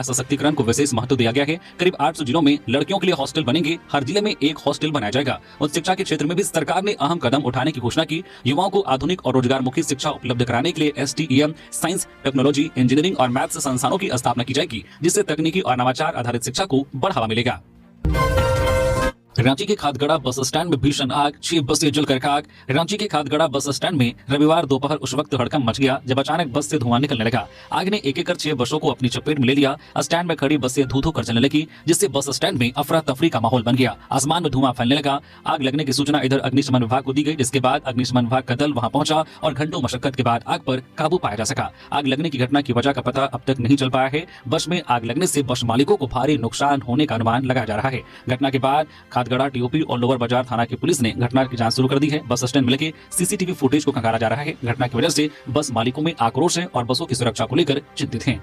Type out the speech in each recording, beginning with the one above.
सशक्तिकरण को विशेष महत्व दिया गया है। करीब 800 जिलों में लड़कियों के लिए हॉस्टल बनेंगे, हर जिले में एक हॉस्टल बनाया जाएगा। उच्च शिक्षा के क्षेत्र में भी सरकार ने अहम कदम उठाने की घोषणा की। युवाओं को आधुनिक और रोजगारमुखी शिक्षा उपलब्ध कराने के लिए STEM साइंस, टेक्नोलॉजी, इंजीनियरिंग और मैथ्स संस्थानों की स्थापना की जाएगी, जिससे तकनीकी और नवाचार आधारित शिक्षा को बढ़ावा मिलेगा। रांची के खादगड़ा बस स्टैंड में भीषण आग, 6 बसें जलकर खाक। रांची के खादगड़ा बस स्टैंड में रविवार दोपहर उस वक्त हड़कंप मच गया जब अचानक बस से धुआं निकलने लगा। आग ने एक एक कर 6 बसों को अपनी चपेट में ले लिया। स्टैंड में खड़ी बसें धू-धू कर जलने लगी, जिससे बस स्टैंड में अफरा तफरी का माहौल बन गया। आसमान में धुआं फैलने लगा। आग लगने की सूचना इधर अग्निशमन विभाग को दी गई, जिसके बाद अग्निशमन विभाग का दल वहां पहुंचा और घंटों मशक्कत के बाद आग पर काबू पाया जा सका। आग लगने की घटना की वजह का पता अब तक नहीं चल पाया है। बस में आग लगने से बस मालिकों को भारी नुकसान होने का अनुमान लगाया जा रहा है। घटना के बाद खादगड़ा TOP और लोअर बाजार थाना की पुलिस ने घटना की जांच शुरू कर दी है। बस स्टैंड में लगे CCTV फुटेज को खंगाला जा रहा है। घटना की वजह से बस मालिकों में आक्रोश है और बसों की सुरक्षा को लेकर चिंतित हैं।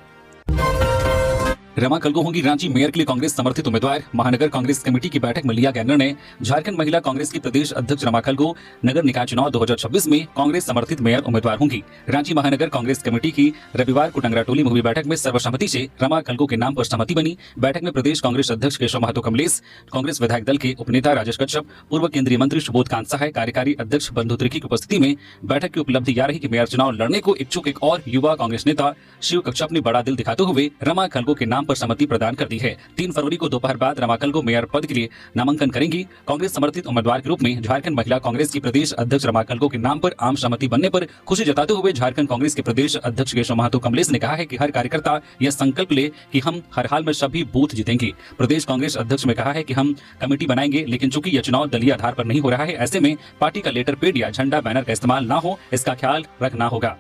रमा कलगो होंगी रांची मेयर के लिए कांग्रेस समर्थित उम्मीदवार। महानगर कांग्रेस कमेटी की बैठक में लिया गया निर्णय। झारखंड महिला कांग्रेस की प्रदेश अध्यक्ष रमा कलगो नगर निकाय चुनाव 2026 में कांग्रेस समर्थित मेयर उम्मीदवार होंगी। रांची महानगर कांग्रेस कमेटी की रविवार को टंगराटोली में हुई बैठक में सर्वसम्मति से रमा कलगो के नाम पर सहमति बनी। बैठक में प्रदेश कांग्रेस अध्यक्ष केशव महतो कमलेश, कांग्रेस विधायक दल के उपनेता राजेश कश्यप, पूर्व केंद्रीय मंत्री सुबोध कांत सहाय, कार्यकारी अध्यक्ष बंधु त्रिकी की उपस्थिति में बैठक की उपलब्धि यह रही कि मेयर चुनाव लड़ने को इच्छुक एक और युवा कांग्रेस नेता शिव कश्यप ने बड़ा दिल दिखाते हुए रमा कलगो के नाम पर सहमति प्रदान कर दी है। 3 फरवरी को दोपहर बाद रमा कलगो मेयर पद के लिए नामांकन करेंगी। कांग्रेस समर्थित उम्मीदवार के रूप में झारखंड महिला कांग्रेस की प्रदेश अध्यक्ष रमा कलगो के नाम पर आम सहमति बनने पर खुशी जताते हुए झारखंड कांग्रेस के प्रदेश अध्यक्ष केशव महतो कमलेश ने कहा है कि हर कार्यकर्ता यह संकल्प ले कि हम हर हाल में सभी बूथ जीतेंगे। प्रदेश कांग्रेस अध्यक्ष ने कहा है कि हम कमेटी बनाएंगे, लेकिन चूंकि यह चुनाव दलीय आधार पर नहीं हो रहा है, ऐसे में पार्टी का लेटर पेड या झंडा बैनर का इस्तेमाल न हो, इसका ख्याल रखना होगा।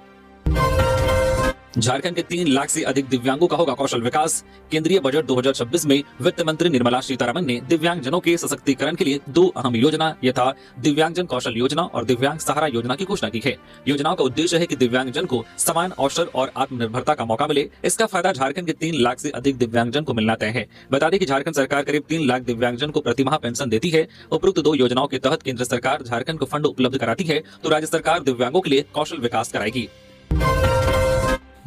झारखंड के 3 लाख से अधिक दिव्यांगों का होगा कौशल विकास। केंद्रीय बजट 2026 में वित्त मंत्री निर्मला सीतारमण ने दिव्यांगजनों के सशक्तिकरण के लिए 2 अहम योजना यथा दिव्यांगजन कौशल योजना और दिव्यांग सहारा योजना की घोषणा की है। योजनाओं का उद्देश्य है कि दिव्यांगजन को समान अवसर और आत्मनिर्भरता का मौका मिले। इसका फायदा झारखंड के 3 लाख से अधिक दिव्यांगजन को मिलना तय है। बता दें कि झारखंड सरकार करीब 3 लाख दिव्यांगजन को प्रतिमाह पेंशन देती है। उपरोक्त 2 योजनाओं के तहत केंद्र सरकार झारखंड को फंड उपलब्ध कराती है, तो राज्य सरकार दिव्यांगों के लिए कौशल विकास कराएगी।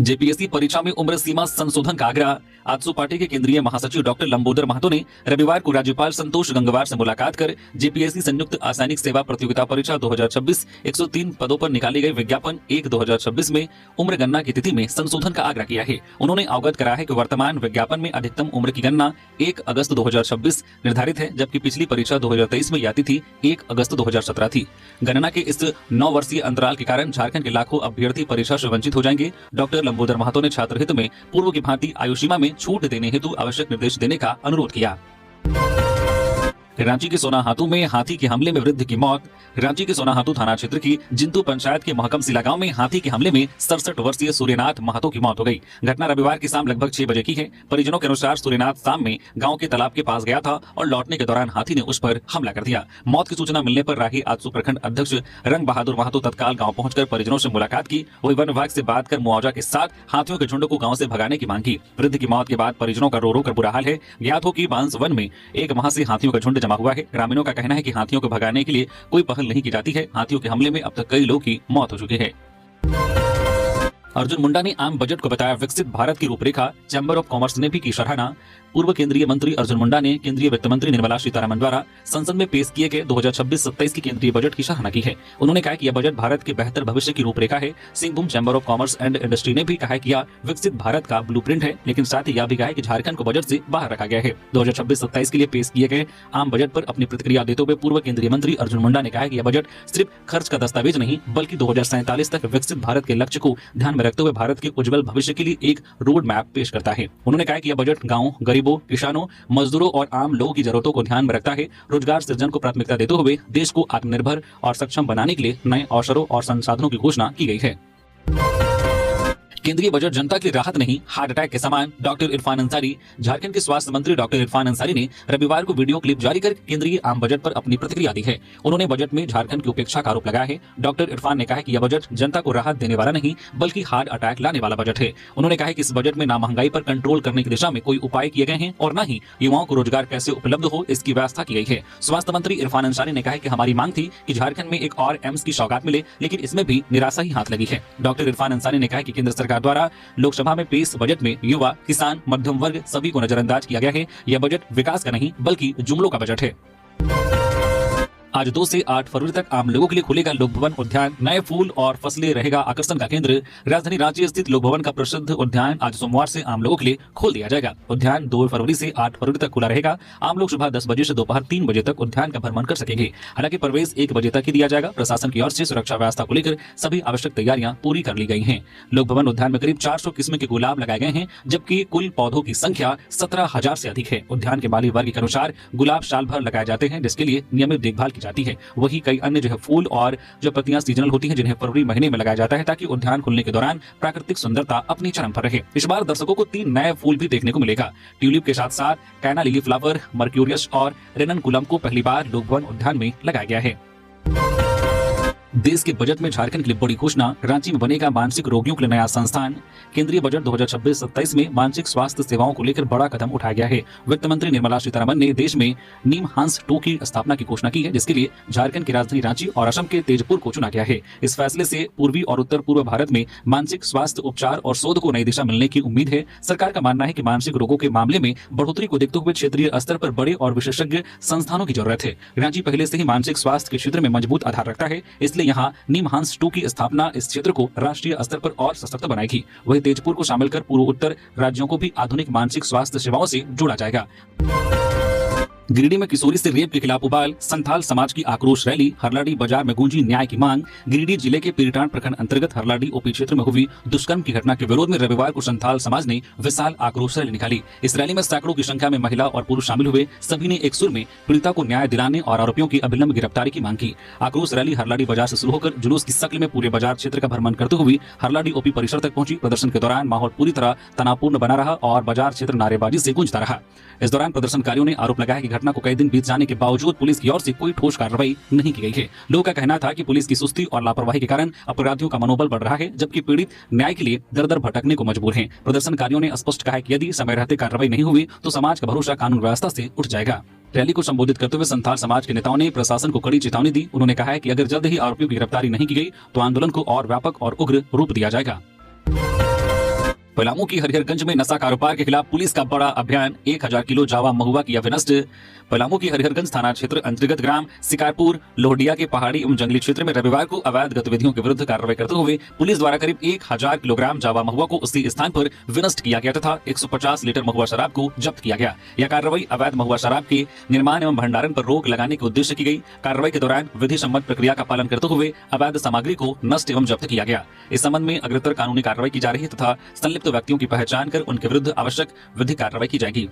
JPSC परीक्षा में उम्र सीमा संशोधन का आग्रह। आजसू पार्टी के केंद्रीय महासचिव डॉक्टर लंबोदर महतो ने रविवार को राज्यपाल संतोष गंगवार से मुलाकात कर JPSC संयुक्त असैनिक सेवा प्रतियोगिता परीक्षा 2026 103 पदों पर निकाली गई विज्ञापन 1/2026 में उम्र गणना की तिथि में संशोधन का आग्रह किया है। उन्होंने अवगत कराया है कि वर्तमान विज्ञापन में अधिकतम उम्र की गणना 1 अगस्त 2026 निर्धारित है, जबकि पिछली परीक्षा 2023 में यह तिथि 1 अगस्त 2017 थी। गणना के इस 9 वर्षीय अंतराल के कारण झारखंड के लाखों अभ्यर्थी परीक्षा से वंचित हो जाएंगे। डॉक्टर लंबोदर महतो ने छात्र हित में पूर्व की भांति आयु सीमा में छूट देने हेतु आवश्यक निर्देश देने का अनुरोध किया। रांची के सोनाहातू में हाथी के हमले में वृद्ध की मौत। रांची के सोनाहातू थाना क्षेत्र की जिंतू पंचायत के महकम सिला गांव में हाथी के हमले में 67 वर्षीय सूर्यनाथ महतो की मौत हो गई। घटना रविवार की शाम लगभग 6 बजे की है। परिजनों के अनुसार सूर्यनाथ शाम में गांव के तालाब के पास गया था और लौटने के दौरान हाथी ने उस पर हमला कर दिया। मौत की सूचना मिलने पर राही आजसू प्रखंड अध्यक्ष रंग बहादुर महतो तत्काल गाँव पहुंचकर परिजनों से मुलाकात की। वही वन विभाग से बात कर मुआवजा के साथ हाथियों के झुंड को गाँव से भगाने की मांग की। वृद्ध की मौत के बाद परिजनों का रो रो कर बुरा हाल है। ज्ञात हो कि बांस वन में 1 माह से हाथियों का झुंड जमा हुआ है। ग्रामीणों का कहना है कि हाथियों को भगाने के लिए कोई पहल नहीं की जाती है। हाथियों के हमले में अब तक कई लोगों की मौत हो चुकी है। अर्जुन मुंडा ने आम बजट को बताया विकसित भारत की रूपरेखा। चैंबर ऑफ कॉमर्स ने भी की सराहना। पूर्व केंद्रीय मंत्री अर्जुन मुंडा ने केंद्रीय वित्त मंत्री निर्मला सीतारमण द्वारा संसद में पेश किए गए 2026-27 की केंद्रीय बजट की सराहना की है। उन्होंने कहा कि यह बजट भारत के बेहतर भविष्य की रूपरेखा है। Singhbhum chamber of commerce and industry ने भी कहा है कि यह विकसित भारत का ब्लूप्रिंट है, लेकिन साथ ही यह भी कहा है कि झारखंड को बजट से बाहर रखा गया है। 2026-27 के लिए पेश किए गए आम बजट पर अपनी प्रतिक्रिया देते हुए पूर्व केंद्रीय मंत्री अर्जुन मुंडा ने कहा कि यह बजट सिर्फ खर्च का दस्तावेज नहीं, बल्कि 2047 तक विकसित भारत के लक्ष्य को ध्यान में रखते हुए भारत के उज्जवल भविष्य के लिए एक रोड मैप पेश करता है। उन्होंने कहा कि यह बजट गाँव, गरीबों, किसानों, मजदूरों और आम लोगों की जरूरतों को ध्यान में रखता है। रोजगार सृजन को प्राथमिकता देते हुए देश को आत्मनिर्भर और सक्षम बनाने के लिए नए अवसरों और संसाधनों की घोषणा की गई है। केंद्रीय बजट जनता के लिए राहत नहीं, हार्ट अटैक के समान। डॉक्टर इरफान अंसारी। झारखंड के स्वास्थ्य मंत्री डॉक्टर इरफान अंसारी ने रविवार को वीडियो क्लिप जारी कर केंद्रीय आम बजट पर अपनी प्रतिक्रिया दी है। उन्होंने बजट में झारखंड की उपेक्षा का आरोप लगाया है। डॉक्टर इरफान ने कहा है कि यह बजट जनता को राहत देने वाला नहीं, बल्कि हार्ट अटैक लाने वाला बजट है। उन्होंने कहा कि इस बजट में न महंगाई पर कंट्रोल करने की दिशा में कोई उपाय किए गए हैं और न ही युवाओं को रोजगार कैसे उपलब्ध हो इसकी व्यवस्था की गई है। स्वास्थ्य मंत्री इरफान अंसारी ने कहा कि हमारी मांग थी कि झारखंड में एक और एम्स की सौगात मिले, लेकिन इसमें भी निराशा ही हाथ लगी है। डॉक्टर इरफान अंसारी ने कहा कि केंद्र सरकार सरकार द्वारा लोकसभा में पेश बजट में युवा, किसान, मध्यम वर्ग सभी को नजरअंदाज किया गया है। यह बजट विकास का नहीं बल्कि जुमलों का बजट है। आज 2 से 8 फरवरी तक आम लोगों के लिए खुलेगा लोक भवन उद्यान। नए फूल और फसलें रहेगा आकर्षण का केंद्र। राजधानी रांची स्थित लोक भवन का प्रसिद्ध उद्यान आज सोमवार से आम लोगों के लिए खोल दिया जाएगा। उद्यान 2 फरवरी से 8 फरवरी तक खुला रहेगा। आम लोग सुबह 10 बजे से दोपहर 3 बजे तक उद्यान का भ्रमण कर सकेंगे। हालांकि प्रवेश 1 बजे तक ही दिया जाएगा। प्रशासन की ओर से सुरक्षा व्यवस्था को लेकर सभी आवश्यक तैयारियां पूरी कर ली गई हैं। लोक भवन उद्यान में करीब 400 किस्म के गुलाब लगाए गए हैं, जबकि कुल पौधों की संख्या 17,000 से अधिक है। उद्यान के माली वर्ग के अनुसार गुलाब साल भर लगाए जाते हैं, जिसके लिए नियमित देखभाल की जाती है। वही कई अन्य जो है फूल और जो पत्तियां सीजनल होती हैं, जिन्हें फरवरी महीने में लगाया जाता है ताकि उद्यान खुलने के दौरान प्राकृतिक सुंदरता अपनी चरम पर रहे। इस बार दर्शकों को 3 नए फूल भी देखने को मिलेगा। ट्यूलिप के साथ साथ कैना लिली फ्लावर, मर्क्यूरियस और रेननकुलम को पहली बार लोक भवन उद्यान में लगाया गया है। देश के बजट में झारखंड के लिए बड़ी घोषणा। रांची में बनेगा मानसिक रोगियों के लिए नया संस्थान। केंद्रीय बजट 2026-27 में मानसिक स्वास्थ्य सेवाओं को लेकर बड़ा कदम उठाया गया है। वित्त मंत्री निर्मला सीतारमण ने देश में निमहांस 2 की स्थापना की घोषणा की है, जिसके लिए झारखंड की राजधानी रांची और असम के तेजपुर को चुना गया है। इस फैसले से पूर्वी और उत्तर पूर्व भारत में मानसिक स्वास्थ्य उपचार और शोध को नई दिशा मिलने की उम्मीद है। सरकार का मानना है कि मानसिक रोगों के मामले में बढ़ोतरी को देखते हुए क्षेत्रीय स्तर पर बड़े और विशेषज्ञ संस्थानों की जरूरत है। रांची पहले से ही मानसिक स्वास्थ्य के क्षेत्र में मजबूत आधार रखता है, इसलिए यहाँ निमहांस 2 की स्थापना इस क्षेत्र को राष्ट्रीय स्तर पर और सशक्त बनाएगी। वहीं तेजपुर को शामिल कर पूर्व उत्तर राज्यों को भी आधुनिक मानसिक स्वास्थ्य सेवाओं से जोड़ा जाएगा। गिरिडीह में किशोरी से रेप के खिलाफ उबाल। संथाल समाज की आक्रोश रैली। हरलाडी बाजार में गूंजी न्याय की मांग। गिरिडीह जिले के पीरटांड प्रखंड अंतर्गत हरलाडी ओपी क्षेत्र में हुई दुष्कर्म की घटना के विरोध में रविवार को संथाल समाज ने विशाल आक्रोश रैली निकाली। इस रैली में सैकड़ों की संख्या में महिला और पुरुष शामिल हुए। सभी ने एक सुर में पीड़िता को न्याय दिलाने और आरोपियों की अविलंब गिरफ्तारी की मांग की। आक्रोश रैली हरलाडी बाजार से शुरू होकर जुलूस की शक्ल में पूरे बाजार क्षेत्र का भ्रमण करते हुए हरलाडी ओपी परिसर तक पहुंची। प्रदर्शन के दौरान माहौल पूरी तरह तनावपूर्ण बना रहा और बाजार क्षेत्र नारेबाजी से गूंजता रहा। इस दौरान प्रदर्शनकारियों ने आरोप लगाया कि घटना को कई दिन बीत जाने के बावजूद पुलिस की ओर से कोई ठोस कार्रवाई नहीं की गई है। लोगों का कहना था कि पुलिस की सुस्ती और लापरवाही के कारण अपराधियों का मनोबल बढ़ रहा है, जबकि पीड़ित न्याय के लिए दर दर भटकने को मजबूर हैं। प्रदर्शनकारियों ने स्पष्ट कहा कि यदि समय रहते कार्रवाई नहीं हुई तो समाज का भरोसा कानून व्यवस्था से उठ जाएगा। रैली को संबोधित करते हुए संथाल समाज के नेताओं ने प्रशासन को कड़ी चेतावनी दी। उन्होंने कहा है कि अगर जल्द ही आरोपियों की गिरफ्तारी नहीं की गई तो आंदोलन को और व्यापक और उग्र रूप दिया जाएगा। पलामू की हरिहरगंज में नशा कारोबार के खिलाफ पुलिस का बड़ा अभियान। 1000 किलो जावा महुआ किया विनष्ट। पलामू की हरिहरगंज थाना क्षेत्र अंतर्गत ग्राम शिकारपुर लोहडिया के पहाड़ी एवं जंगली क्षेत्र में रविवार को अवैध गतिविधियों के विरुद्ध कार्रवाई करते हुए पुलिस द्वारा करीब 1000 किलोग्राम जावा महुआ को उसी स्थान पर विनष्ट किया गया तथा 150 लीटर महुआ शराब को जब्त किया गया। यह कार्रवाई अवैध महुआ शराब के निर्माण एवं भंडारण पर रोक लगाने के उद्देश्य की गई। कार्रवाई के दौरान विधि सम्मत प्रक्रिया का पालन करते हुए अवैध सामग्री को नष्ट एवं जब्त किया गया। इस संबंध में अग्रतर कानूनी कार्रवाई की जा रही है तथा संलिप्त व्यक्तियों की पहचान कर उनके विरुद्ध आवश्यक विधिक कार्रवाई की जाएगी।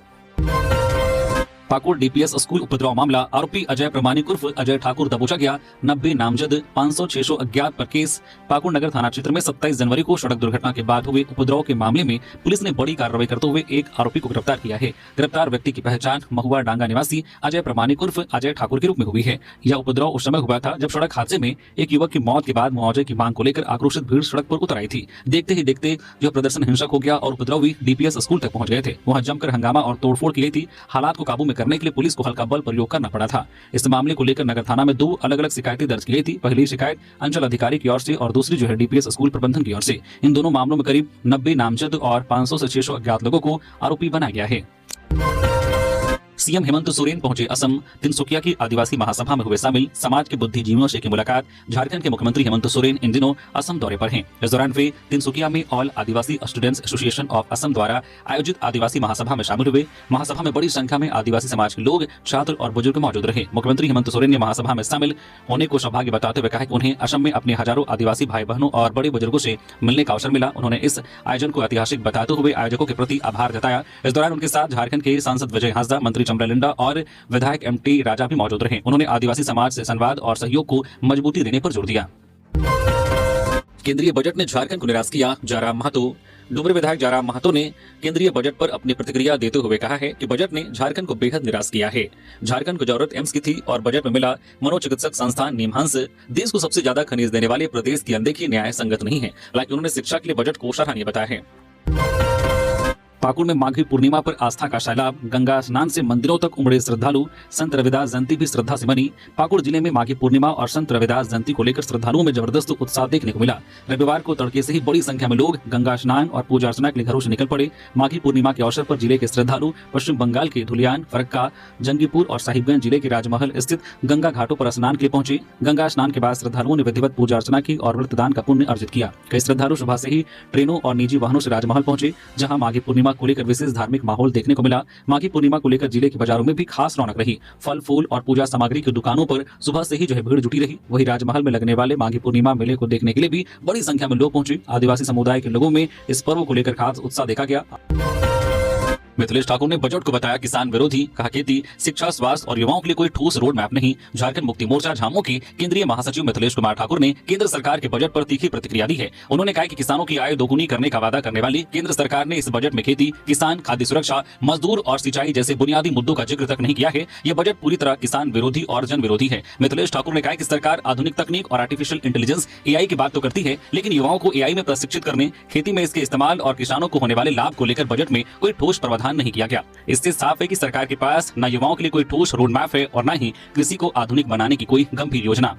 पाकुड़ डीपीएस स्कूल उपद्रव मामला। आरोपी अजय प्रमाणिक उर्फ अजय ठाकुर दबोचा गया। 90 नामजद 500-600 अज्ञात पर केस। पाकुड़ नगर थाना क्षेत्र में 27 जनवरी को सड़क दुर्घटना के बाद हुए उपद्रव के मामले में पुलिस ने बड़ी कार्रवाई करते हुए एक आरोपी को गिरफ्तार किया है। गिरफ्तार व्यक्ति की पहचान महुआ डांगा निवासी अजय प्रमाणिक उर्फ अजय ठाकुर के रूप में हुई है। यह उपद्रव उस समय हुआ था जब सड़क हादसे में एक युवक की मौत के बाद मुआवजे की मांग को लेकर आक्रोशित भीड़ सड़क पर उतर आई थी। देखते ही देखते जो प्रदर्शन हिंसक हो गया और उपद्रवी डीपीएस स्कूल तक पहुंच गए थे। वहां जमकर हंगामा और तोड़फोड़ की गई थी। हालात को काबू में करने के लिए पुलिस को का बल प्रयोग करना पड़ा था। इस मामले को लेकर नगर थाना में 2 अलग-अलग शिकायतें दर्ज की गई थी। पहली शिकायत अंचल अधिकारी की ओर से और दूसरी जो है डीपीएस स्कूल प्रबंधन की ओर से। इन दोनों मामलों में करीब 90 नामजद और 500 से 600 अज्ञात लोगों को आरोपी बनाया गया है। सीएम हेमंत सोरेन पहुंचे असम। तिनसुकिया की आदिवासी महासभा में हुए शामिल। समाज के बुद्धिजीवियों से की मुलाकात। झारखंड के मुख्यमंत्री हेमंत सोरेन इन दिनों असम दौरे पर हैं। इस दौरान वे तिनसुकिया में all Adivasi students association of Assam द्वारा आयोजित आदिवासी महासभा में शामिल हुए। महासभा में बड़ी संख्या में आदिवासी समाज के लोग, छात्र और बुजुर्ग मौजूद रहे। मुख्यमंत्री हेमंत सोरेन ने महासभा में शामिल होने को सौभाग्य बताते हुए कहा कि उन्हें असम में अपने हजारों आदिवासी भाई बहनों और बड़े बुजुर्गों से मिलने का अवसर मिला। उन्होंने इस आयोजन को ऐतिहासिक बताते हुए आयोजकों के प्रति आभार जताया। इस दौरान उनके साथ झारखंड के सांसद विजय हांसदा, मंत्री चमरा लिंडा और विधायक एमटी राजा भी मौजूद रहे। उन्होंने आदिवासी समाज से संवाद और सहयोग को मजबूती देने पर जोर दिया। केंद्रीय बजट ने झारखंड को निराश किया। जयराम महतो। डुमरी विधायक जयराम महतो ने केंद्रीय बजट पर अपनी प्रतिक्रिया देते हुए कहा है कि बजट ने झारखंड को बेहद निराश किया है। झारखंड को जरूरत एम्स की थी और बजट में मिला मनोचिकित्सक संस्थान निमहांस। देश को सबसे ज्यादा खनिज देने वाले प्रदेश की अनदेखी न्याय संगत नहीं है। हालांकि उन्होंने शिक्षा के लिए बजट को सराहनीय बताया है। पाकुड़ में माघी पूर्णिमा पर आस्था का सैलाब, गंगा स्नान से मंदिरों तक उमड़े श्रद्धालु। संत रविदास जयंती भी श्रद्धा से बनी। पाकुड़ जिले में माघी पूर्णिमा और संत रविदास जयंती को लेकर श्रद्धालुओं में जबरदस्त उत्साह देखने को मिला। रविवार को तड़के से ही बड़ी संख्या में लोग गंगा स्नान और पूजा अर्चना के लिए घरों से निकल पड़े। माघी पूर्णिमा के अवसर पर जिले के श्रद्धालु पश्चिम बंगाल के धुलियान, फरक्का, जंगीपुर और साहिबगंज जिले के राजमहल स्थित गंगा घाटों पर स्नान के लिए पहुंचे। गंगा स्नान के बाद श्रद्धालुओं ने विधिवत पूजा अर्चना की और व्रतदान का पुण्य अर्जित किया। कई श्रद्धालु सुबह से ही ट्रेनों और निजी वाहनों से राजमहल पहुंचे, जहां माघी पूर्णिमा को लेकर विशेष धार्मिक माहौल देखने को मिला। माघी पूर्णिमा को लेकर जिले के बाजारों में भी खास रौनक रही। फल फूल और पूजा सामग्री की दुकानों पर सुबह से ही भीड़ जुटी रही। वहीं राजमहल में लगने वाले माघी पूर्णिमा मेले को देखने के लिए भी बड़ी संख्या में लोग पहुंचे। आदिवासी समुदाय के लोगों में इस पर्व को लेकर खास उत्साह देखा गया। मिथिलेश ठाकुर ने बजट को बताया किसान विरोधी, कहा खेती, शिक्षा, स्वास्थ्य और युवाओं के लिए कोई ठोस रोड मैप नहीं। झारखंड मुक्ति मोर्चा झामो के केंद्रीय महासचिव मिथिलेश कुमार ठाकुर ने केंद्र सरकार के बजट पर तीखी प्रतिक्रिया दी है। उन्होंने कहा कि किसानों की आय दोगुनी करने का वादा करने वाली केंद्र सरकार ने इस बजट में खेती, किसान, खाद्य सुरक्षा, मजदूर और सिंचाई जैसे बुनियादी मुद्दों का जिक्र तक नहीं किया है। यह बजट पूरी तरह किसान विरोधी और जन विरोधी है। मिथिलेश ठाकुर ने कहा कि सरकार आधुनिक तकनीक और आर्टिफिशियल इंटेलिजेंस AI की बात तो करती है, लेकिन युवाओं को AI में प्रशिक्षित करने, खेती में इसके इस्तेमाल और किसानों को होने वाले लाभ को लेकर बजट में कोई ठोस प्रावधान नहीं किया गया। इससे साफ है कि सरकार के पास न युवाओं के लिए कोई ठोस रोड मैप है और न ही कृषि को आधुनिक बनाने की कोई गंभीर योजना।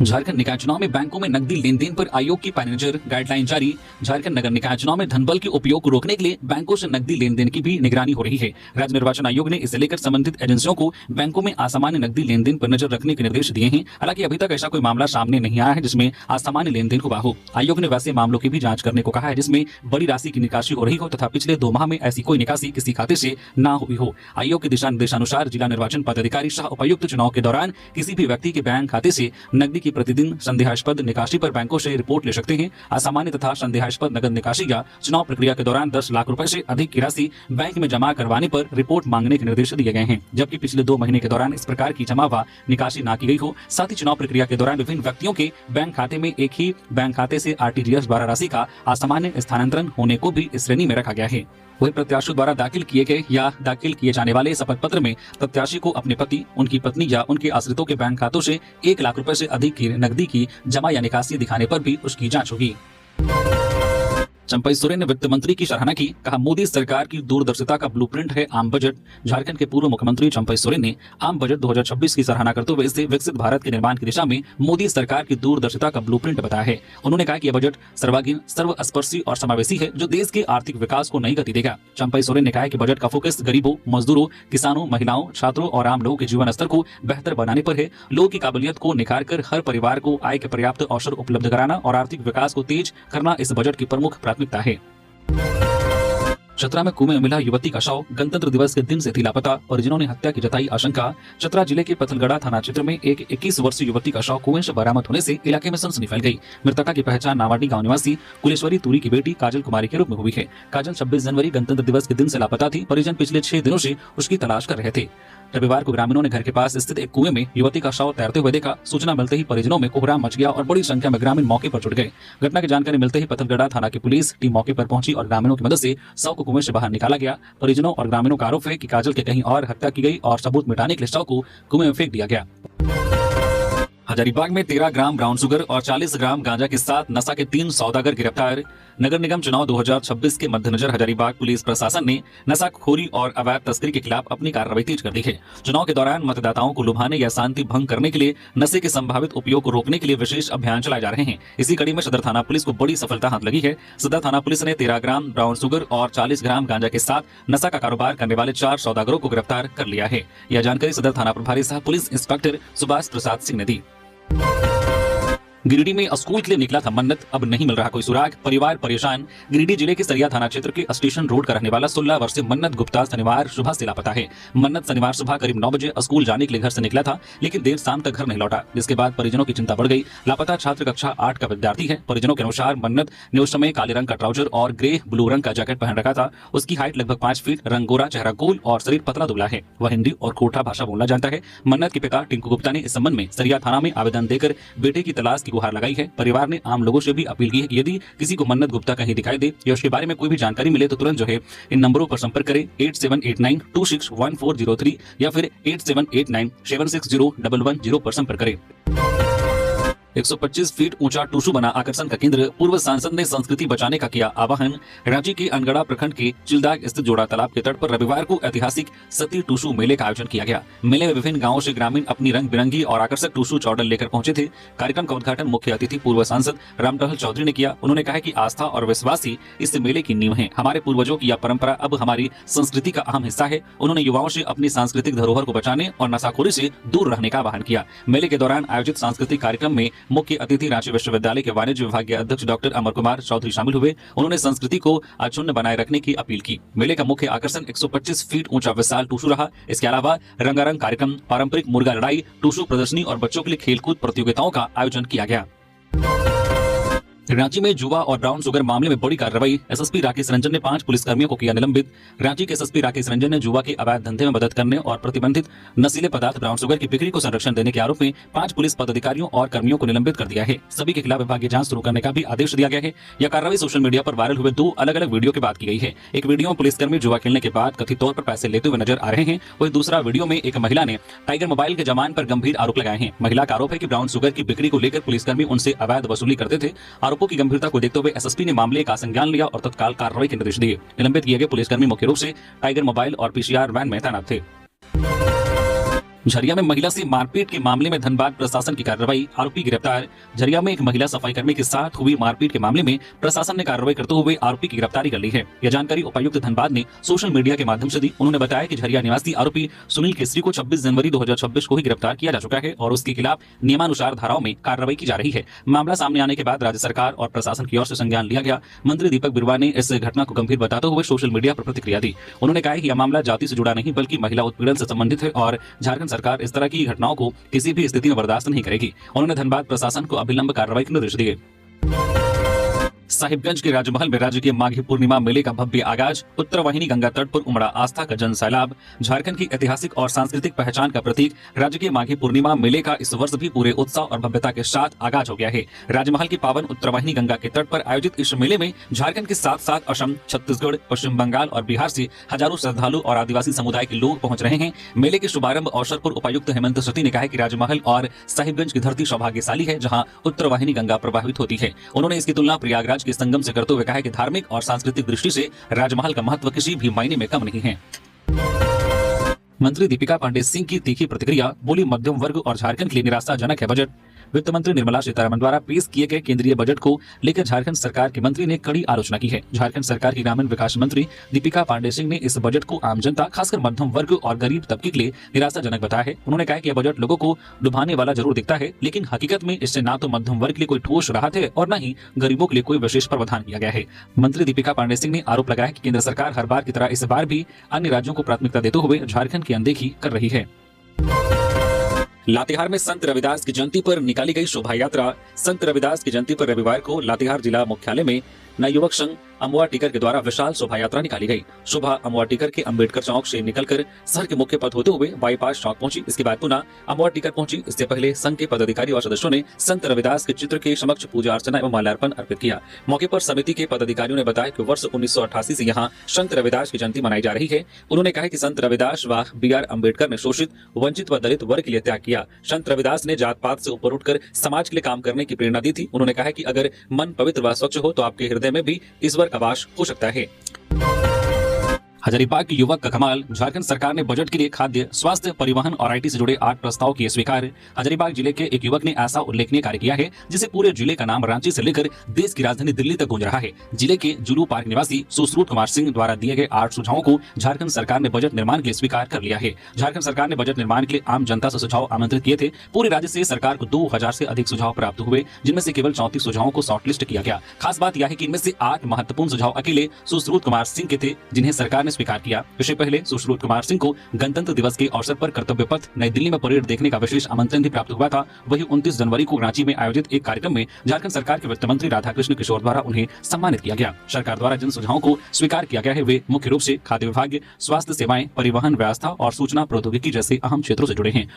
झारखंड निकाय चुनाव में बैंकों में नकदी लेन देन पर आयोग की पैसेंजर गाइडलाइन जारी। झारखंड नगर निकाय चुनाव में धनबल के उपयोग को रोकने के लिए बैंकों से नकदी लेन देन की भी निगरानी हो रही है। राज्य निर्वाचन आयोग ने इसे लेकर संबंधित एजेंसियों को बैंकों में असामान्य नकदी लेन देन पर नजर रखने के निर्देश दिए हैं। हालांकि अभी तक ऐसा कोई मामला सामने नहीं आया है जिसमें असामान्य लेन देन हुआ हो। आयोग ने वैसे मामलों की भी जाँच करने को कहा है जिसमें बड़ी राशि की निकासी हो रही हो तथा पिछले 2 माह में ऐसी कोई निकासी किसी खाते से न हुई हो। आयोग के दिशा निर्देशानुसार जिला निर्वाचन पदाधिकारी सह उपायुक्त चुनाव के दौरान किसी भी व्यक्ति के बैंक खाते से नकदी की प्रतिदिन संदेहास्पद निकासी पर बैंकों से रिपोर्ट ले सकते हैं। असामान्य तथा संदेहास्पद नगद निकासी या चुनाव प्रक्रिया के दौरान 10 लाख रुपए से अधिक की राशि बैंक में जमा करवाने पर रिपोर्ट मांगने के निर्देश दिए गए हैं, जबकि पिछले 2 महीने के दौरान इस प्रकार की जमा व निकासी न की गई हो। साथ ही चुनाव प्रक्रिया के दौरान विभिन्न व्यक्तियों के बैंक खाते में एक ही बैंक खाते से RTGS द्वारा राशि का असामान्य स्थानांतरण होने को भी इस श्रेणी में रखा गया है। वही प्रत्याशियों द्वारा दाखिल किए गए या दाखिल किए जाने वाले शपथ पत्र में प्रत्याशी को अपने पति, उनकी पत्नी या उनके आश्रितों के बैंक खातों से 1 लाख रुपए से अधिक की नकदी की जमा या निकासी दिखाने पर भी उसकी जांच होगी। चंपई सोरेन ने वित्त मंत्री की सराहना की, कहा मोदी सरकार की दूरदर्शिता का ब्लूप्रिंट है आम बजट। झारखंड के पूर्व मुख्यमंत्री चंपई सोरेन ने आम बजट 2026 की सराहना करते हुए इसे विकसित भारत के निर्माण की दिशा में मोदी सरकार की दूरदर्शिता का ब्लूप्रिंट बताया है। उन्होंने कहा कि यह बजट सर्वांगीण, सर्वस्पर्शी और समावेशी है जो देश के आर्थिक विकास को नई गति देगा। चंपई सोरेन ने कहा कि बजट का फोकस गरीबों, मजदूरों, किसानों, महिलाओं, छात्रों और आम लोगों के जीवन स्तर को बेहतर बनाने पर है। लोगों की काबिलियत को निखार कर हर परिवार को आय के पर्याप्त अवसर उपलब्ध कराना और आर्थिक विकास को तेज करना इस बजट की प्रमुख प्राथमिकता है। चतरा में कुएं में मिला युवती का शव, गणतंत्र दिवस के दिन से थी लापता, परिजनों ने हत्या की जताई आशंका। चतरा जिले के पथलगड़ा थाना क्षेत्र में एक 21 वर्षीय युवती का शव कुएं से बरामद होने से इलाके में सनसनी फैल गई। मृतका की पहचान नावाडी गांव निवासी कुलेश्वरी तुरी की बेटी काजल कुमारी के रूप में हुई है। काजल 26 जनवरी गणतंत्र दिवस के दिन से लापता थी। परिजन पिछले 6 दिनों से उसकी तलाश कर रहे थे। रविवार को ग्रामीणों ने घर के पास स्थित एक कुएं में युवती का शव तैरते हुए देखा। सूचना मिलते ही परिजनों में कोहराम मच गया और बड़ी संख्या में ग्रामीण मौके पर जुट गए। घटना की जानकारी मिलते ही पथलगड़ा थाना की पुलिस टीम मौके पर पहुंची और ग्रामीणों की मदद से शव को कुएं से बाहर निकाला गया। परिजनों और ग्रामीणों का आरोप है कि काजल के कहीं और हत्या की गई और सबूत मिटाने के लिए शव को कुएं में फेंक दिया गया। हजारीबाग में 13 ग्राम ब्राउन शुगर और 40 ग्राम गांजा के साथ नशा के 3 सौदागर गिरफ्तार। नगर निगम चुनाव 2026 के मद्देनजर हजारीबाग पुलिस प्रशासन ने नशाखोरी और अवैध तस्करी के खिलाफ अपनी कार्रवाई तेज कर दी है। चुनाव के दौरान मतदाताओं को लुभाने या शांति भंग करने के लिए नशे के संभावित उपयोग को रोकने के लिए विशेष अभियान चलाए जा रहे हैं। इसी कड़ी में सदर थाना पुलिस को बड़ी सफलता हाथ लगी है। सदर थाना पुलिस ने 13 ग्राम ब्राउन शुगर और 40 ग्राम गांजा के साथ नशा का कारोबार करने वाले 4 सौदागरों को गिरफ्तार कर लिया है। यह जानकारी सदर थाना प्रभारी सह पुलिस इंस्पेक्टर सुभाष प्रसाद सिंह ने दी। गिरिडीह में स्कूल के लिए निकला था मन्नत, अब नहीं मिल रहा कोई सुराग, परिवार परेशान। गिरिडीह जिले के सरिया थाना क्षेत्र के स्टेशन रोड का रहने वाला 16 वर्षीय मन्नत गुप्ता शनिवार सुबह से लापता है। मन्नत शनिवार सुबह करीब 9 बजे स्कूल जाने के लिए घर से निकला था, लेकिन देर शाम तक घर नहीं लौटा, जिसके बाद परिजनों की चिंता बढ़ गई। लापता छात्र कक्षा 8 का विद्यार्थी है। परिजनों के अनुसार मन्नत ने उस समय काले रंग का ट्राउजर और ग्रे ब्लू रंग का जैकेट पहन रखा था। उसकी हाइट लगभग 5 फीट, रंग गोरा, चेहरा गोल और शरीर पतला दुबला है। वह हिंदी और कोठा भाषा बोलना जानता है। मन्नत के पिता टिंकू गुप्ता ने इस संबंध में सरिया थाना में आवेदन देकर बेटे की तलाश की गुहार लगाई है। परिवार ने आम लोगों से भी अपील की है कि यदि किसी को मन्नत गुप्ता कहीं दिखाई दे या उसके बारे में कोई भी जानकारी मिले तो तुरंत इन नंबरों पर संपर्क करें 8789261403 या फिर 8789760110 पर संपर्क करें। 125 फीट ऊंचा टूसू बना आकर्षण का केंद्र। पूर्व सांसद ने संस्कृति बचाने का किया आह्वान। रांची के अनगढ़ा प्रखंड के चिलदाग स्थित जोड़ा तालाब के तट पर रविवार को ऐतिहासिक सती टूसू मेले का आयोजन किया गया। मेले में विभिन्न गांवों से ग्रामीण अपनी रंग बिरंगी और आकर्षक टूसू चौडल लेकर पहुंचे थे। कार्यक्रम का उद्घाटन मुख्य अतिथि पूर्व सांसद रामटहल चौधरी ने किया। उन्होंने कहा कि आस्था और विश्वास ही इस मेले की नींव है। हमारे पूर्वजों की यह परंपरा अब हमारी संस्कृति का अहम हिस्सा है। उन्होंने युवाओं से अपनी सांस्कृतिक धरोहर को बचाने और नशाखोरी से दूर रहने का आह्वान किया। मेले के दौरान आयोजित सांस्कृतिक कार्यक्रम में मुख्य अतिथि रांची विश्वविद्यालय के वाणिज्य विभाग के अध्यक्ष डॉक्टर अमर कुमार चौधरी शामिल हुए। उन्होंने संस्कृति को अक्षुण्ण बनाए रखने की अपील की। मेले का मुख्य आकर्षण 125 फीट ऊंचा विशाल टूसू रहा। इसके अलावा रंगारंग कार्यक्रम, पारंपरिक मुर्गा लड़ाई, टूसू प्रदर्शनी और बच्चों के लिए खेलकूद प्रतियोगिताओं का आयोजन किया गया। रांची में जुआ और ब्राउन शुगर मामले में बड़ी कार्रवाई। एसएसपी राकेश रंजन ने 5 पुलिसकर्मियों को किया निलंबित। रांची के एसएसपी राकेश रंजन ने जुआ के अवैध धंधे में मदद करने और प्रतिबंधित नशीले पदार्थ ब्राउन शुगर की बिक्री को संरक्षण देने के आरोप में 5 पुलिस पदाधिकारियों और कर्मियों को निलंबित कर दिया है। सभी के खिलाफ विभागीय जांच शुरू करने का भी आदेश दिया गया है। यह कार्रवाई सोशल मीडिया पर वायरल हुए 2 अलग-अलग वीडियो के बाद की गई है। एक वीडियो में पुलिसकर्मी जुआ खेलने के बाद कथित तौर पर पैसे लेते हुए नजर आ रहे हैं। वहीं दूसरा वीडियो में एक महिला ने टाइगर मोबाइल के जवान पर गंभीर आरोप लगाए हैं। महिला का आरोप है कि ब्राउन शुगर की बिक्री को लेकर पुलिसकर्मी उनसे अवैध वसूली करते थे। आरोपों की गंभीरता को देखते हुए एसएसपी ने मामले का संज्ञान लिया और तत्काल कार्रवाई के निर्देश दिए। निलंबित किए गए पुलिसकर्मी मुख्य रूप से टाइगर मोबाइल और पीसीआर वैन में तैनात थे। झरिया में महिला से मारपीट के मामले में धनबाद प्रशासन की कार्रवाई, आरोपी गिरफ्तार। झरिया में एक महिला सफाई कर्मी के साथ हुई मारपीट के मामले में प्रशासन ने कार्रवाई करते हुए आरोपी की गिरफ्तारी कर ली है। यह जानकारी उपायुक्त धनबाद ने सोशल मीडिया के माध्यम से दी। उन्होंने बताया कि झरिया निवासी आरोपी सुनील केसरी को 26 जनवरी 2026 को ही गिरफ्तार किया जा चुका है और उसके खिलाफ नियमानुसार धाराओं में कार्रवाई की जा रही है। मामला सामने आने के बाद राज्य सरकार और प्रशासन की ओर से संज्ञान लिया गया। मंत्री दीपक बिरुवा ने इस घटना को गंभीर बताते हुए सोशल मीडिया पर प्रतिक्रिया दी। उन्होंने कहा कि यह मामला जाति से जुड़ा नहीं बल्कि महिला उत्पीड़न से संबंधित है और झारखंड सरकार इस तरह की घटनाओं को किसी भी स्थिति में बर्दाश्त नहीं करेगी। उन्होंने धनबाद प्रशासन को अभिलंब कार्रवाई के निर्देश दिए। साहिबगंज के राजमहल में राज्य के माघी पूर्णिमा मेले का भव्य आगाज। उत्तरवाहिनी गंगा तट पर उमड़ा आस्था का जन सैलाब। झारखंड की ऐतिहासिक और सांस्कृतिक पहचान का प्रतीक राज्य के माघी पूर्णिमा मेले का इस वर्ष भी पूरे उत्साह और भव्यता के साथ आगाज हो गया है। राजमहल की पावन उत्तरवाहिनी गंगा के तट पर आयोजित इस मेले में झारखंड के साथ साथ असम, छत्तीसगढ़, पश्चिम बंगाल और बिहार से हजारों श्रद्धालु और आदिवासी समुदाय के लोग पहुंच रहे हैं। मेले के शुभारंभ अवसर पर उपायुक्त हेमंत सती ने कहा कि राजमहल और साहिबगंज की धरती सौभाग्यशाली है जहाँ उत्तरवाहिनी गंगा प्रभावित होती है। उन्होंने इसकी तुलना प्रयागराज के संगम से करते हुए कहा कि धार्मिक और सांस्कृतिक दृष्टि से राजमहल का महत्व किसी भी मायने में कम नहीं है। मंत्री दीपिका पांडे सिंह की तीखी प्रतिक्रिया, बोली मध्यम वर्ग और झारखंड के लिए निराशाजनक है बजट। वित्त मंत्री निर्मला सीतारमण द्वारा पेश किए गए केंद्रीय बजट को लेकर झारखंड सरकार के मंत्री ने कड़ी आलोचना की है। झारखंड सरकार की ग्रामीण विकास मंत्री दीपिका पांडे सिंह ने इस बजट को आम जनता, खासकर मध्यम वर्ग और गरीब तबके के लिए निराशाजनक बताया है। उन्होंने कहा कि यह बजट लोगों को लुभाने वाला जरूर दिखता है, लेकिन हकीकत में इससे ना तो मध्यम वर्ग के लिए कोई ठोस राहत है और न ही गरीबों के लिए कोई विशेष प्रावधान किया गया है। मंत्री दीपिका पांडे सिंह ने आरोप लगाया कि केंद्र सरकार हर बार की तरह इस बार भी अन्य राज्यों को प्राथमिकता देते हुए झारखंड की अनदेखी कर रही है। लातेहार में संत रविदास की जयंती पर निकाली गई शोभा यात्रा। संत रविदास की जयंती पर रविवार को लातेहार जिला मुख्यालय में नवयुवक संघ अमवा टीकर के द्वारा विशाल शोभा यात्रा निकाली गई। शोभा अमवा टीकर के अंबेडकर चौक से निकलकर शहर के मुख्य पथ होते हुए बाईपास चौक पहुंची। इसके बाद पुनः अमवा टीकर पहुंची। इससे पहले संघ के पदाधिकारी और सदस्यों ने संत रविदास के चित्र के समक्ष पूजा अर्चना एवं माल्यार्पण अर्पित किया। मौके पर समिति के पदाधिकारियों ने बताया कि वर्ष 1988 से यहाँ संत रविदास की जयंती मनाई जा रही है। उन्होंने कहा कि संत रविदास व BR अम्बेडकर ने शोषित, वंचित व दलित वर्ग के लिए त्याग किया। संत रविदास ने जात पात से ऊपर उठकर समाज के लिए काम करने की प्रेरणा दी थी। उन्होंने कहा कि अगर मन पवित्र व स्वच्छ हो तो आपके हृदय में भी ईश्वर का वास हो सकता है। हजारीबाग के युवक का कमाल। झारखंड सरकार ने बजट के लिए खाद्य, स्वास्थ्य, परिवहन और IT से जुड़े 8 प्रस्ताव किए स्वीकार। हजारीबाग जिले के एक युवक ने ऐसा उल्लेखनीय कार्य किया है जिसे पूरे जिले का नाम रांची से लेकर देश की राजधानी दिल्ली तक गूंज रहा है। जिले के जुलू पार्क निवासी सुश्रुत कुमार सिंह द्वारा दिए गए 8 सुझावों को झारखंड सरकार ने बजट निर्माण के लिए स्वीकार कर लिया है। झारखंड सरकार ने बजट निर्माण के लिए आम जनता से सुझाव आमंत्रित किए थे। पूरे राज्य से सरकार को 2000 से अधिक सुझाव प्राप्त हुए, जिनमें से केवल 34 सुझावों को शॉर्टलिस्ट किया गया। खास बात यह है कि इनमें से 8 महत्वपूर्ण सुझाव अकेले सुश्रुत कुमार सिंह के थे, जिन्हें सरकार ने स्वीकार किया। पहले सुश्रुत कुमार सिंह को गणतंत्र दिवस के अवसर पर कर्तव्य पथ नई दिल्ली में परेड देखने का विशेष आमंत्रण भी प्राप्त हुआ था। वहीं 29 जनवरी को रांची में आयोजित एक कार्यक्रम में झारखंड सरकार के वित्त मंत्री राधाकृष्ण किशोर द्वारा उन्हें सम्मानित किया गया। सरकार द्वारा जिन सुझावों को स्वीकार किया गया है वे मुख्य रूप से खाद्य विभाग, स्वास्थ्य सेवाएं, परिवहन व्यवस्था और सूचना प्रौद्योगिकी जैसे अहम क्षेत्रों से जुड़े हैं।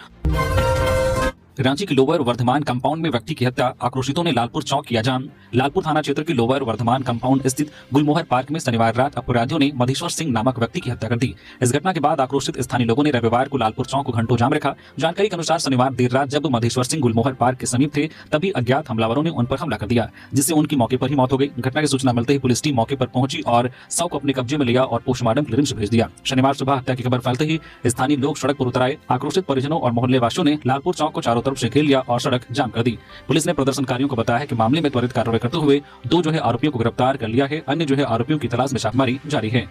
रांची के लोअर वर्धमान कंपाउंड में व्यक्ति की हत्या, आक्रोशितों ने लालपुर चौक किया जाम। लालपुर थाना क्षेत्र के लोअर वर्धमान कंपाउंड स्थित गुलमोहर पार्क में शनिवार रात अपराधियों ने मधेश्वर सिंह नामक व्यक्ति की हत्या कर दी। इस घटना के बाद आक्रोशित स्थानीय लोगों ने रविवार को लालपुर चौक को घंटों जाम रखा। जानकारी के अनुसार शनिवार देर रात जब मधेश्वर सिंह गुलमोहर पार्क के समीप थे, तभी अज्ञात हमलावरों ने उन पर हमला कर दिया, जिससे उनकी मौके पर ही मौत हो गई। घटना की सूचना मिलते ही पुलिस टीम मौके पर पहुंची और शव को अपने कब्जे में लिया और पोस्टमार्टम के लिए रिम्स भेज दिया। शनिवार सुबह हत्या की खबर फैलते ही स्थानीय लोग सड़क पर उतर आए। आक्रोशित परिजनों और मोहल्ले वासियों ने लालपुर चौक को चारों तरफ से घेर लिया और सड़क जाम कर दी। पुलिस ने प्रदर्शनकारियों को बताया कि मामले में त्वरित कार्रवाई करते हुए 2 आरोपियों को गिरफ्तार कर लिया है। अन्य आरोपियों की तलाश में छापेमारी जारी है।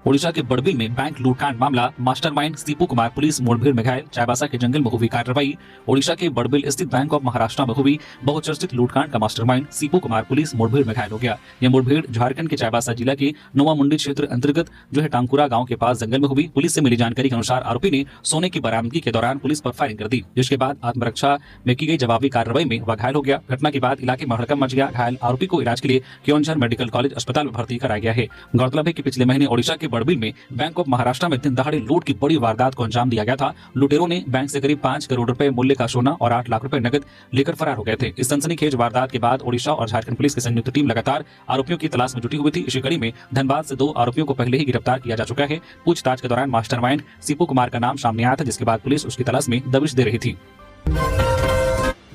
ओडिशा के बड़बिल में बैंक लूटकांड मामला, मास्टरमाइंड सीपू कुमार पुलिस मुठभेड़ में घायल, चाईबासा के जंगल में हुई कार्रवाई। ओडिशा के बड़बिल स्थित बैंक ऑफ महाराष्ट्र में हुई बहुचर्चित लूटकांड का मास्टरमाइंड सीपू कुमार पुलिस मुठभेड़ में घायल हो गया। यह मुठभेड़ झारखंड के चाईबासा जिला के नोवामुंडी क्षेत्र अंतर्गत टांकुरा गांव के पास जंगल में हुई। पुलिस से मिली जानकारी के अनुसार आरोपी ने सोने की बरामदगी के दौरान पुलिस पर फायरिंग कर दी, जिसके बाद आत्मरक्षा में की गई जवाबी कार्रवाई में वह घायल हो गया। घटना के बाद इलाके में हड़कंप मच गया। घायल आरोपी को इलाज के लिए क्योंझर मेडिकल कॉलेज अस्पताल में भर्ती कराया गया है। गौरतलब है कि पिछले महीने ओडिशा के बड़बिल में बैंक ऑफ महाराष्ट्र में दिन दहाड़े लूट की बड़ी वारदात को अंजाम दिया गया था। लुटेरों ने बैंक से करीब 5 करोड़ रुपए मूल्य का सोना और 8 लाख रुपए नकद लेकर फरार हो गए थे। इस सनसनीखेज वारदात के बाद ओडिशा और झारखंड पुलिस की संयुक्त टीम लगातार आरोपियों की तलाश में जुटी हुई थी। इसी कड़ी में धनबाद से 2 आरोपियों को पहले ही गिरफ्तार किया जा चुका है। पूछताछ के दौरान मास्टरमाइंड सीपू कुमार का नाम सामने आया था, जिसके बाद पुलिस उसकी तलाश में दबिश दे रही थी।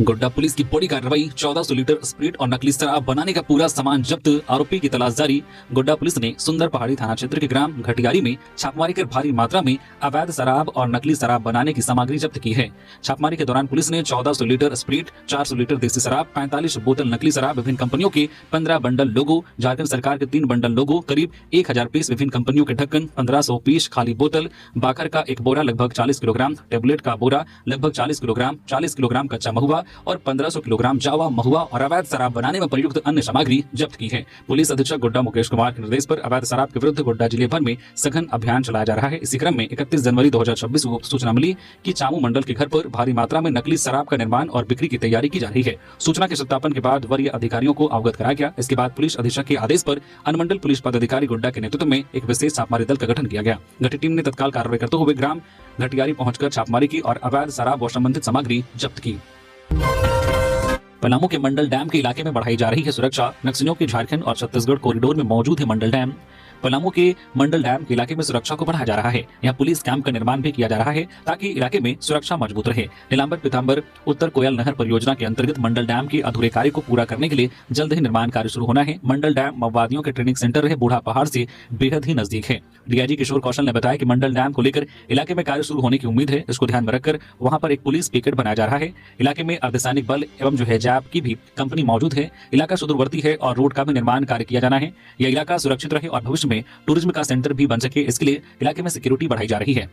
गोड्डा पुलिस की बड़ी कार्रवाई, 1400 लीटर स्प्रिट और नकली शराब बनाने का पूरा सामान जब्त, आरोपी की तलाश जारी। गोड्डा पुलिस ने सुंदर पहाड़ी थाना क्षेत्र के ग्राम घटियारी में छापेमारी कर भारी मात्रा में अवैध शराब और नकली शराब बनाने की सामग्री जब्त की है। छापेमारी के दौरान पुलिस ने 1400 लीटर स्प्रिट, 400 लीटर देसी शराब, 45 बोतल नकली शराब, विभिन्न कंपनियों के 15 बंडल लोगो, झारखंड सरकार के 3 बंडल लोगो, करीब 1000 पीस विभिन्न कंपनियों के ढक्कन, 1500 पीस खाली बोतल, बाकर का एक बोरा लगभग 40 किलोग्राम, टेबलेट का बोरा लगभग 40 किलोग्राम, 40 किलोग्राम कच्चा महुआ और 1500 किलोग्राम जावा, महुआ और अवैध शराब बनाने में प्रयुक्त अन्य सामग्री जब्त की है। पुलिस अधीक्षक गोड्डा मुकेश कुमार के निर्देश पर अवैध शराब के विरुद्ध गोड्डा जिले भर में सघन अभियान चलाया जा रहा है। इसी क्रम में 31 जनवरी 2026 को सूचना मिली कि चामू मंडल के घर पर भारी मात्रा में नकली शराब का निर्माण और बिक्री की तैयारी की जा रही है। सूचना के सत्यापन के बाद वरीय अधिकारियों को अवगत कराया गया। इसके बाद पुलिस अधीक्षक के आदेश पर अनुमंडल पुलिस पदाधिकारी गोड्डा के नेतृत्व में एक विशेष छापेमारी दल का गठन किया गया। गठित टीम ने तत्काल कार्रवाई करते हुए ग्राम घटियारी पहुंचकर छापेमारी की और अवैध शराब और संबंधित सामग्री जब्त की। पलामू के मंडल डैम के इलाके में बढ़ाई जा रही है सुरक्षा, नक्सलियों के झारखंड और छत्तीसगढ़ कॉरिडोर में मौजूद है मंडल डैम। पलामू के मंडल डैम के इलाके में सुरक्षा को बढ़ाया जा रहा है। यहाँ पुलिस कैंप का निर्माण भी किया जा रहा है ताकि इलाके में सुरक्षा मजबूत रहे। नीलांबर पीतांबर उत्तर कोयल नहर परियोजना के अंतर्गत मंडल डैम के अधूरे कार्य को पूरा करने के लिए जल्द ही निर्माण कार्य शुरू होना है। मंडल डैम माओवादियों के ट्रेनिंग सेंटर रहे बूढ़ा पहाड़ से बेहद ही नजदीक है। डीआईजी किशोर कौशल ने बताया कि मंडल डैम को लेकर इलाके में कार्य शुरू होने की उम्मीद है। इसको ध्यान में रखकर वहां पर एक पुलिस पिकेट बनाया जा रहा है। इलाके में अर्धसैनिक बल एवं जैप की भी कंपनी मौजूद है। इलाका सुदूरवर्ती है और रोड का भी निर्माण कार्य किया जाना है। यह इलाका सुरक्षित रहे और भविष्य में टूरिज्म का सेंटर भी बन सके, इसके लिए इलाके में सिक्योरिटी बढ़ाई जा रही है।